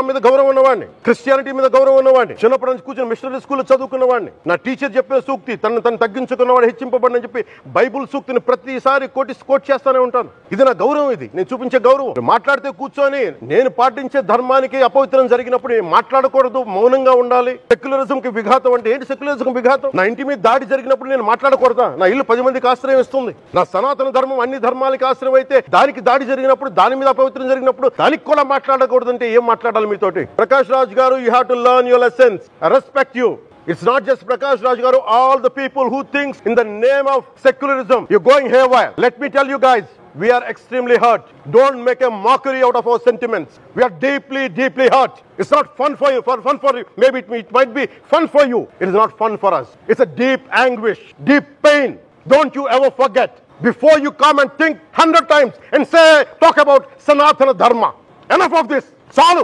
మీద గౌరవం ఉన్నవాడిని, క్రిస్టియానిటీ మీద గౌరవం ఉన్నవాడిని, చిన్నప్పటి నుంచి కూర్చొని మిషనరీ స్కూల్లో చదువుకున్నవాడిని. నా టీచర్ చెప్పే సూక్తి తను తగ్గించుకున్నవాడు హెచ్చింపబడని చెప్పి బైబుల్ సూక్తిని ప్రతిసారి కోట్ చేస్తానే ఉంటాను. ఇది నా గౌరవం, ఇది నేను చూపించే గౌరవం. మాట్లాడితే కూర్చొని నేను పాటించే ధర్మానికి అపవిత్రం జరిగినప్పుడు మాట్లాడకూడదు, మౌనంగా ఉండాలి. సెక్యులరిజం కి విఘాతం అంటే ఏంటి? సెక్యులరిజం విఘాతం. నా ఇంటి మీద దాడి జరిగినప్పుడు నేను మాట్లాడకూడదా? నా ఇల్లు 10 మందికి ఆశ్రయం ఇస్తుంది. నా సనాతన ధర్మం అన్ని ధర్మాలకి ఆశ్రయం అయితే దానికి దాడి జరిగినప్పుడు, దాని మీద అపవిత్రం జరిగినప్పుడు దానికి కూడా మాట్లాడకూడదంటే ఏం మాట్లాడాలి మీతోటి? ప్రకాష్ రాజ్ గారు, you have to learn your lessons. I respect you. It's not just Prakash Raj Garu, all the people who thinks in the name of secularism, you're going haywire. Let me tell you guys, we are extremely hurt. Don't make a mockery out of our sentiments. We are deeply, deeply hurt. It's not fun for you. Fun for you. Maybe it might be fun for you. It is not fun for us. It's a deep anguish, deep pain. Don't you ever forget. Before you come and think 100 times and talk about Sanatana Dharma. Enough of this. Salu.